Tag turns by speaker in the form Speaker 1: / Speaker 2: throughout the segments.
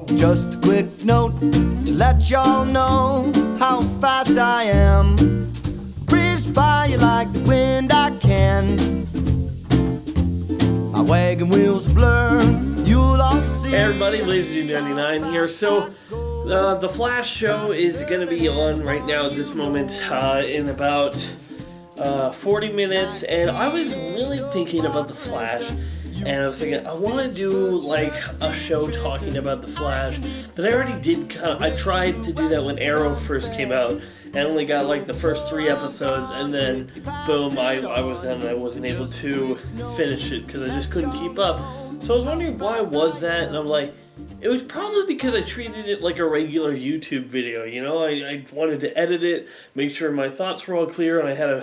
Speaker 1: Just a quick note to let y'all know how fast I am. Breeze by you like the wind I can. My wagon wheels blur, you'll all see.
Speaker 2: Hey everybody, Lazy99 here. So, the Flash show is going to be on right now at this moment in about 40 minutes. And I was really thinking about the Flash. And I was thinking, I want to do like a show talking about the Flash. That I already did I tried to do that when Arrow first came out. I only got like the first 3 episodes, and then boom, I was done and I wasn't able to finish it because I just couldn't keep up. So I was wondering why was that, and I'm like, it was probably because I treated it like a regular YouTube video, you know? I wanted to edit it, make sure my thoughts were all clear, and I had a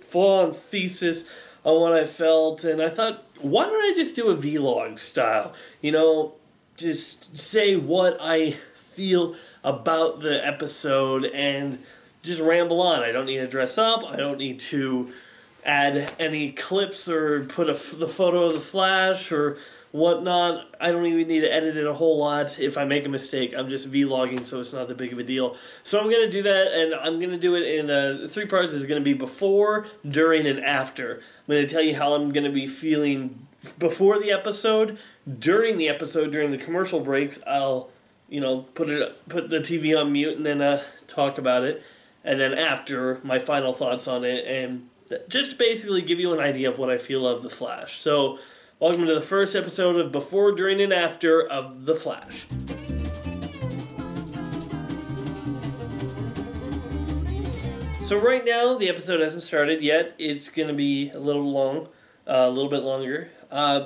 Speaker 2: full-on thesis on what I felt, and I thought, why don't I just do a vlog style? You know, just say what I feel about the episode and just ramble on. I don't need to dress up. I don't need to add any clips or put the photo of the Flash or whatnot. I don't even need to edit it a whole lot. If I make a mistake, I'm just vlogging, so it's not that big of a deal. So I'm going to do that, and I'm going to do it in 3 parts. It's going to be before, during, and after. I'm going to tell you how I'm going to be feeling before the episode, during the commercial breaks. I'll put the TV on mute and then talk about it, and then after, my final thoughts on it, and just basically give you an idea of what I feel of The Flash. So, welcome to the first episode of Before, During, and After of The Flash. So right now, the episode hasn't started yet. It's going to be a little long, a little bit longer.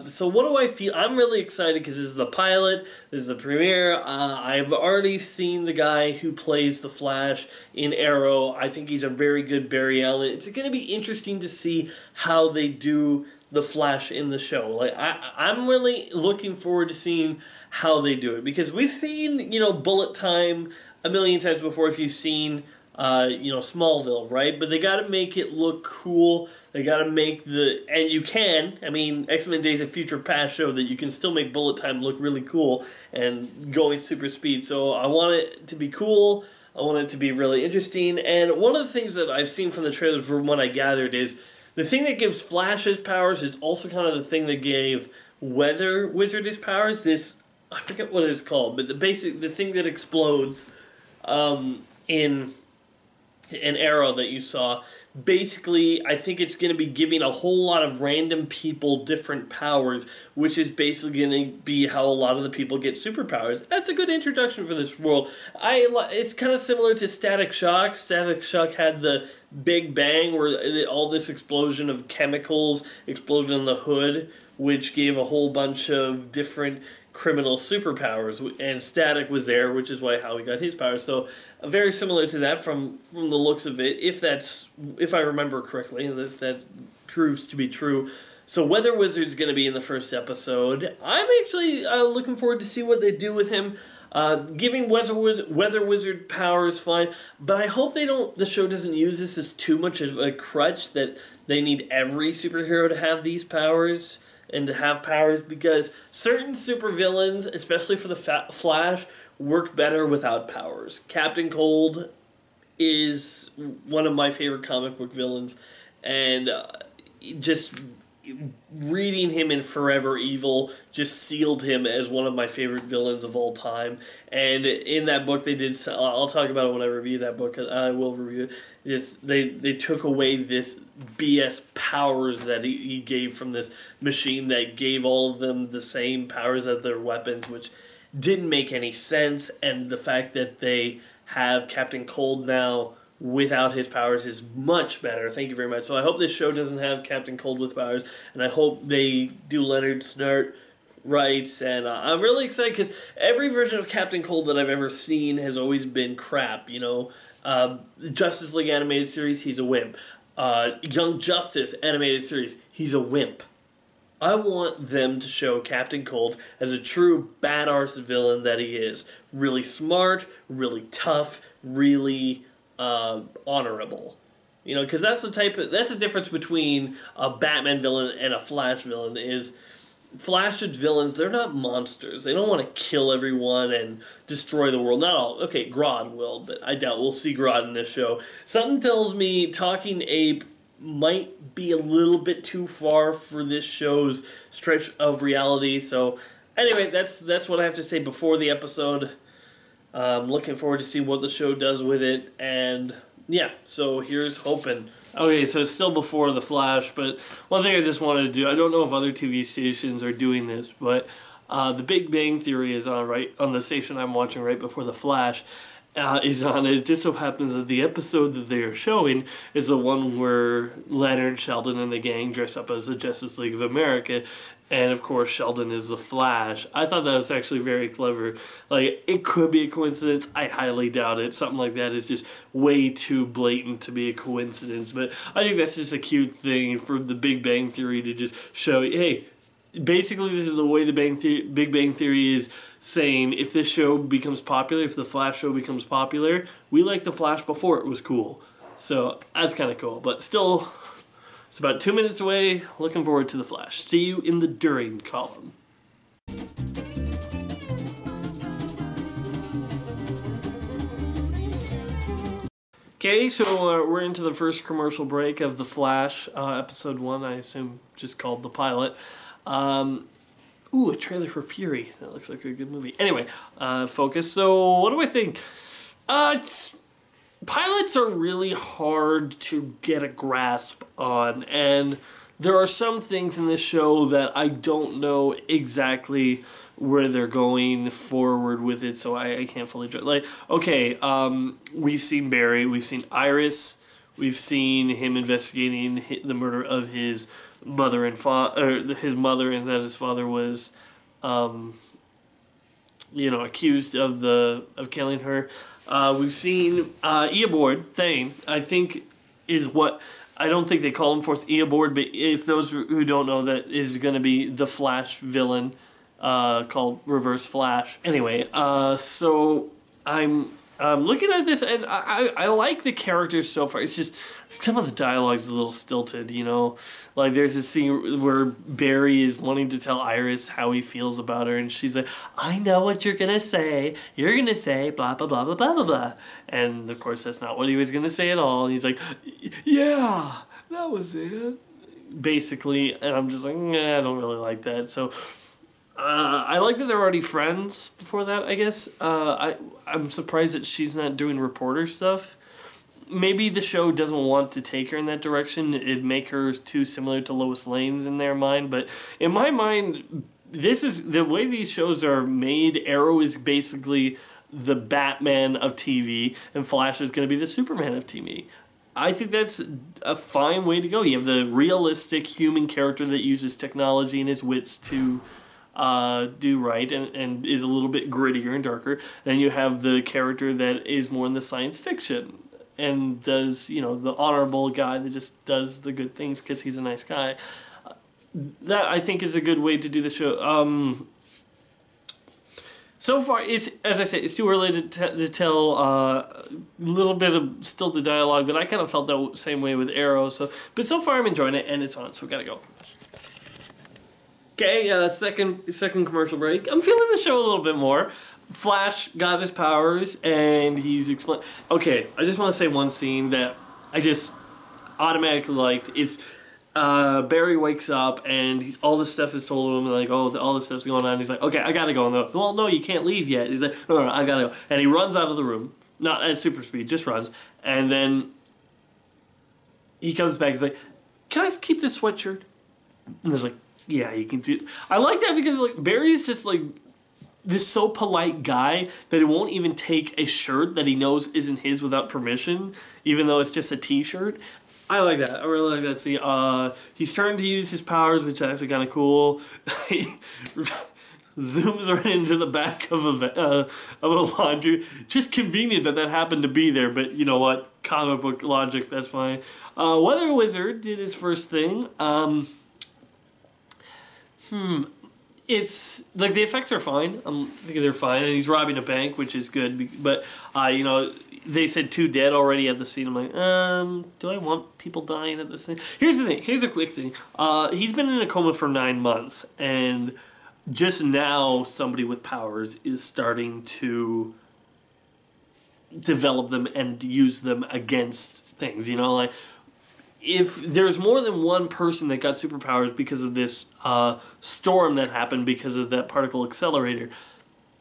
Speaker 2: So what do I feel? I'm really excited because this is the pilot, this is the premiere. I've already seen the guy who plays the Flash in Arrow. I think he's a very good Barry Allen. It's going to be interesting to see how they do the Flash in the show. Like I'm really looking forward to seeing how they do it, because we've seen, bullet time a million times before if you've seen Smallville, right? But they got to make it look cool. They got to make and you can. I mean, X-Men Days of Future Past show that you can still make bullet time look really cool and going super speed. So I want it to be cool. I want it to be really interesting. And one of the things that I've seen from the trailers, from what I gathered, is the thing that gives Flash his powers is also kind of the thing that gave Weather Wizard his powers. This, I forget what it's called, but the thing that explodes in an Arrow that you saw. Basically, I think it's going to be giving a whole lot of random people different powers, which is basically going to be how a lot of the people get superpowers. That's a good introduction for this world. It's kind of similar to Static Shock. Static Shock had the Big Bang, where all this explosion of chemicals exploded on the hood, which gave a whole bunch of different criminal superpowers, and Static was there, which is how he got his powers. So very similar to that from the looks of it, if I remember correctly, and if that proves to be true. So Weather Wizard's going to be in the first episode. I'm actually looking forward to see what they do with him. Giving Weather Wizard powers, fine, but I hope the show doesn't use this as too much of a crutch that they need every superhero to have these powers and to have powers, because certain supervillains, especially for the Flash, work better without powers. Captain Cold is one of my favorite comic book villains, and just reading him in Forever Evil just sealed him as one of my favorite villains of all time. And in that book, I'll talk about it when I review that book. I will review it. They took away this BS powers that he gave from this machine that gave all of them the same powers as their weapons, which didn't make any sense. And the fact that they have Captain Cold now without his powers is much better. Thank you very much. So I hope this show doesn't have Captain Cold with powers, and I hope they do Leonard Snart right. And I'm really excited because every version of Captain Cold that I've ever seen has always been crap. Justice League animated series, he's a wimp. Young Justice animated series, he's a wimp. I want them to show Captain Cold as a true badass villain that he is. Really smart, really tough, really honorable. Because that's the difference between a Batman villain and a Flash villain is Flash's villains, they're not monsters. They don't want to kill everyone and destroy the world. Not all. Okay, Grodd will, but I doubt we'll see Grodd in this show. Something tells me Talking Ape might be a little bit too far for this show's stretch of reality. So, anyway, that's what I have to say before the episode. I'm looking forward to see what the show does with it. And, yeah, so here's hoping. Okay, so it's still before The Flash, but one thing I just wanted to do, I don't know if other TV stations are doing this, but The Big Bang Theory is on the station I'm watching right before The Flash is on. It just so happens that the episode that they are showing is the one where Leonard, Sheldon, and the gang dress up as the Justice League of America, and of course Sheldon is the Flash. I thought that was actually very clever. Like, it could be a coincidence. I highly doubt it. Something like that is just way too blatant to be a coincidence. But I think that's just a cute thing for the Big Bang Theory to just show, hey, basically this is the way the Big Bang Theory is saying, if this show becomes popular, if the Flash show becomes popular, we liked the Flash before it was cool. So that's kind of cool. But still, it's about 2 minutes away. Looking forward to The Flash. See you in the during column. Okay, so we're into the first commercial break of The Flash, episode 1, I assume just called the pilot. Ooh, a trailer for Fury. That looks like a good movie. Anyway, focus. So, what do I think? Pilots are really hard to get a grasp on, and there are some things in this show that I don't know exactly where they're going forward with it, so I can't fully judge. Like, okay, we've seen Barry, we've seen Iris, we've seen him investigating the murder of his mother and his mother, and that his father was, accused of killing her. We've seen Eobard Thane, I think, is what, I don't think they call him for Eobard, but if those who don't know, that is going to be the Flash villain, called Reverse Flash. Anyway, so I'm looking at this, and I like the characters so far. It's just, some of the dialogue's a little stilted, you know? Like, there's a scene where Barry is wanting to tell Iris how he feels about her, and she's like, I know what you're gonna say. You're gonna say blah, blah, blah, blah, blah, blah, blah. And, of course, that's not what he was gonna say at all. And he's like, yeah, that was it. Basically, and I'm just like, I don't really like that. So, I like that they're already friends before that, I guess. I'm surprised that she's not doing reporter stuff. Maybe the show doesn't want to take her in that direction. It'd make her too similar to Lois Lane's in their mind. But in my mind, this is the way these shows are made. Arrow is basically the Batman of TV, and Flash is going to be the Superman of TV. I think that's a fine way to go. You have the realistic human character that uses technology and his wits to do right and is a little bit grittier and darker. Then you have the character that is more in the science fiction and does, the honorable guy that just does the good things because he's a nice guy. That, I think, is a good way to do the show. So far, as I said, it's too early to tell a little bit of stilted dialogue, but I kind of felt that same way with Arrow. But so far I'm enjoying it, and it's on, so we gotta go. Okay, second commercial break. I'm feeling the show a little bit more. Flash got his powers, and he's explain. Okay, I just want to say one scene that I just automatically liked is Barry wakes up, and all this stuff is told to him, like, oh, all this stuff's going on. He's like, okay, I gotta go. And well, no, you can't leave yet. He's like, no, I gotta go. And he runs out of the room, not at super speed, just runs. And then he comes back. He's like, can I keep this sweatshirt? And there's like, yeah, you can do it. I like that because, like, Barry's just, like, this so polite guy that he won't even take a shirt that he knows isn't his without permission, even though it's just a t-shirt. I like that. I really like that scene. He's starting to use his powers, which is actually kind of cool. He zooms right into the back of a laundry. Just convenient that happened to be there, but you know what? Comic book logic, that's fine. Weather Wizard did his first thing. It's, like, the effects are fine. I'm thinking they're fine. And he's robbing a bank, which is good. But, they said 2 dead already at the scene. I'm like, do I want people dying at this thing? Here's the thing. Here's a quick thing. He's been in a coma for 9 months, and just now somebody with powers is starting to develop them and use them against things. You know, like, if there's more than one person that got superpowers because of this storm that happened because of that particle accelerator,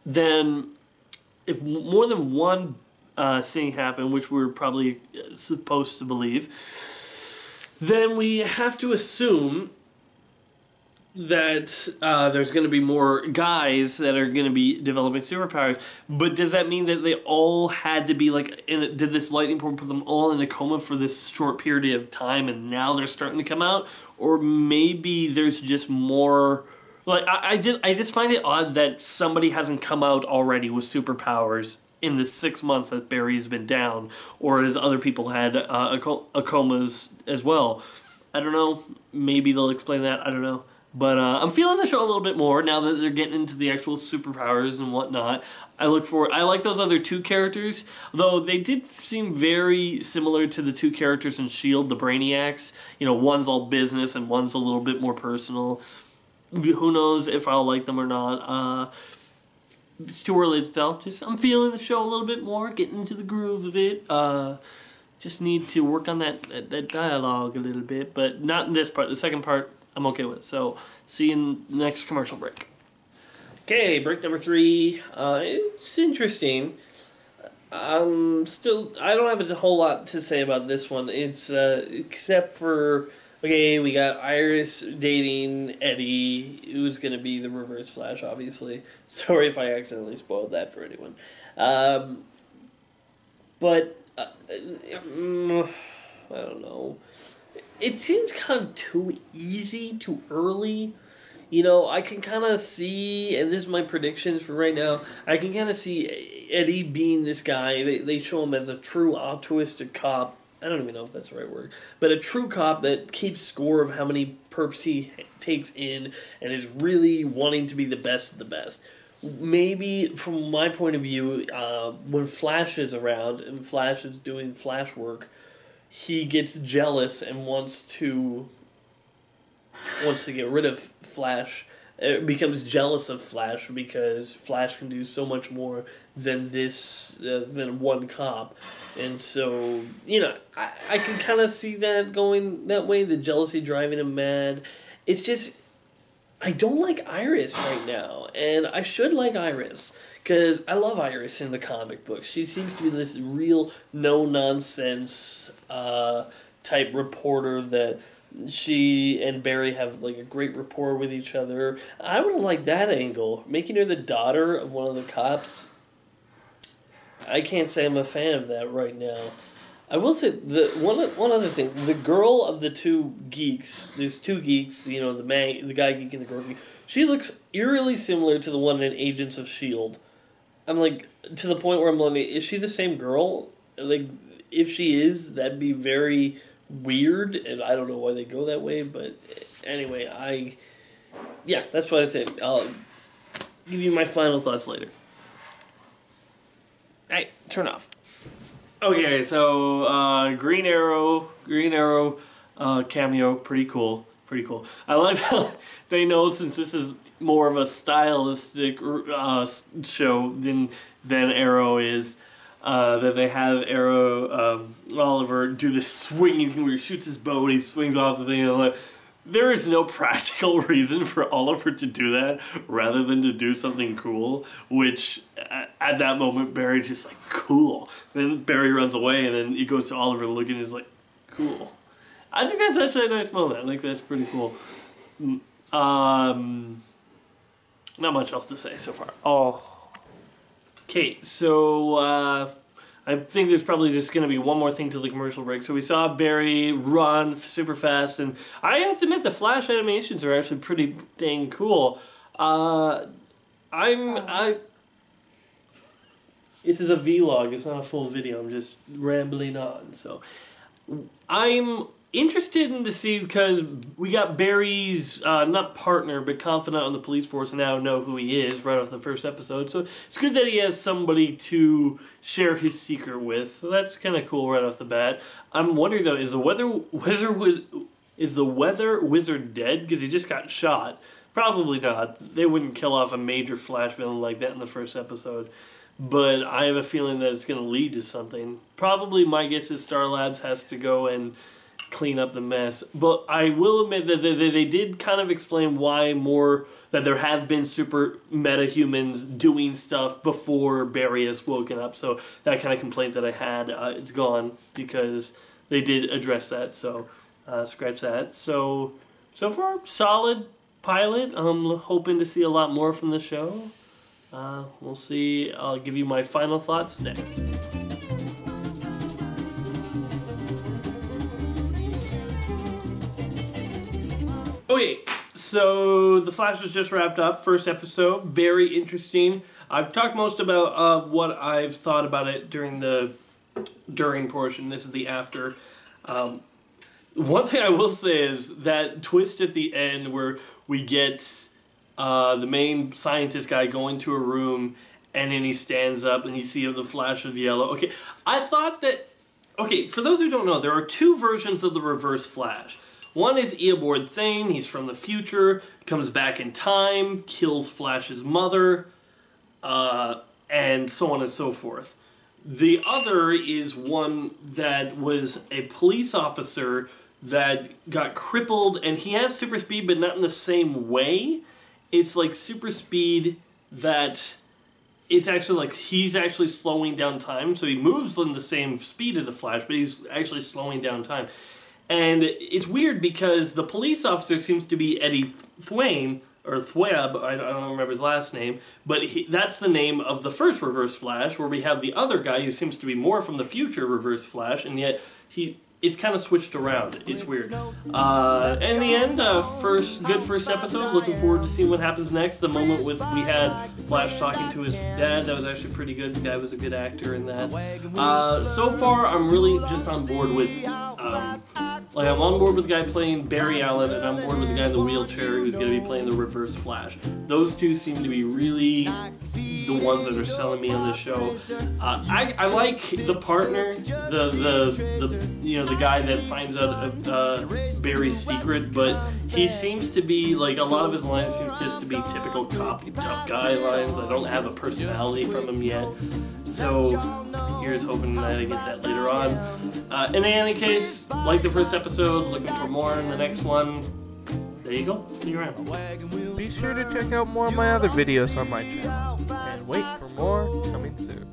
Speaker 2: then if more than one thing happened, which we're probably supposed to believe, then we have to assume that there's going to be more guys that are going to be developing superpowers. But does that mean that they all had to be like, did this lightning bolt put them all in a coma for this short period of time and now they're starting to come out? Or maybe there's just more, like, I just find it odd that somebody hasn't come out already with superpowers in the 6 months that Barry's been down, or as other people had comas as well. I don't know. Maybe they'll explain that. I don't know. But I'm feeling the show a little bit more now that they're getting into the actual superpowers and whatnot. I like those other 2 characters, though they did seem very similar to the 2 characters in S.H.I.E.L.D., the Brainiacs. You know, one's all business and one's a little bit more personal. Who knows if I'll like them or not. It's too early to tell. I'm feeling the show a little bit more, getting into the groove of it. Just need to work on that dialogue a little bit, but not in this part. The second part, I'm okay with. So, see you in the next commercial break. Okay, break number 3. It's interesting. I don't have a whole lot to say about this one. It's, except for, okay, we got Iris dating Eddie, who's going to be the Reverse Flash, obviously. Sorry if I accidentally spoiled that for anyone. But, I don't know. It seems kind of too easy, too early. You know, I can kind of see, and this is my predictions for right now, I can kind of see Eddie being this guy. They show him as a true altruistic cop. I don't even know if that's the right word. But a true cop that keeps score of how many perps he takes in and is really wanting to be the best of the best. Maybe, from my point of view, when Flash is around and Flash is doing Flash work, he gets jealous and wants to get rid of Flash. Becomes jealous of Flash because Flash can do so much more than than one cop. And so, you know, I can kind of see that going that way, the jealousy driving him mad. It's just, I don't like Iris right now, and I should like Iris. Because I love Iris in the comic books. She seems to be this real no-nonsense type reporter that she and Barry have like a great rapport with each other. I would like that angle. Making her the daughter of one of the cops, I can't say I'm a fan of that right now. I will say, one other thing. The girl of the 2 geeks, there's 2 geeks, you know, the guy geek and the girl geek, she looks eerily similar to the one in Agents of S.H.I.E.L.D. I'm like, to the point where I'm like, is she the same girl? Like, if she is, that'd be very weird, and I don't know why they go that way, but anyway, that's what I think. I'll give you my final thoughts later. Hey, turn off. Okay, so, Green Arrow, cameo, pretty cool. I like how they know, since this is more of a stylistic show than Arrow is, that they have Arrow, Oliver, do this swinging thing where he shoots his bow and he swings off the thing. And like, there is no practical reason for Oliver to do that rather than to do something cool, which at that moment Barry's just like, cool. Then Barry runs away and then he goes to Oliver looking and he's like, cool. I think that's actually a nice moment. I think that's pretty cool. Not much else to say so far. Oh. Okay, so I think there's probably just going to be one more thing till the commercial break. So we saw Barry run super fast, and I have to admit the Flash animations are actually pretty dang cool. This is a vlog, it's not a full video, I'm just rambling on. So I'm interested in to see, because we got Barry's, not partner, but confidant on the police force now know who he is right off the first episode. So it's good that he has somebody to share his secret with. So that's kind of cool right off the bat. I'm wondering, though, is the weather wizard dead? Because he just got shot. Probably not. They wouldn't kill off a major Flash villain like that in the first episode. But I have a feeling that it's going to lead to something. Probably my guess is Star Labs has to go and clean up the mess. But I will admit that they did kind of explain why that there have been super meta-humans doing stuff before Barry has woken up. So that kind of complaint that I had, it's gone because they did address that. So scratch that. So far, solid pilot. I'm hoping to see a lot more from the show. We'll see. I'll give you my final thoughts next. Okay, so The Flash was just wrapped up. First episode, very interesting. I've talked most about what I've thought about it during the during portion. This is the after. One thing I will say is that twist at the end where we get the main scientist guy go into a room and then he stands up and you see the flash of yellow. Okay, I thought that... Okay, for those who don't know, there are two versions of the Reverse Flash. One is Eobard Thane, he's from the future, comes back in time, kills Flash's mother, and so on and so forth. The other is one that was a police officer that got crippled, and he has super speed, but not in the same way. It's like super speed that it's actually like he's actually slowing down time, so he moves in the same speed of the Flash, but he's actually slowing down time. And it's weird because the police officer seems to be Eddie Thwain, or Thweb, I don't remember his last name, but that's the name of the first Reverse Flash, where we have the other guy who seems to be more from the future Reverse Flash, and yet it's kind of switched around. It's weird. In the end, good first episode. Looking forward to seeing what happens next. The moment we had Flash talking to his dad, that was actually pretty good. The guy was a good actor in that. So far, I'm really just on board with... I'm on board with the guy playing Barry Allen, and I'm on board with the guy in the wheelchair who's going to be playing the Reverse Flash. Those two seem to be really the ones that are selling me on this show. I like the partner, the guy that finds out Barry's secret, but he seems to be, like, a lot of his lines seem just to be typical cop, tough guy lines. I don't have a personality from him yet, so here's hoping that I get that later on. In any case, like the first episode, looking for more in the next one. There you go. See you around.
Speaker 3: Be sure to check out more of my other videos on my channel, and wait for more coming soon.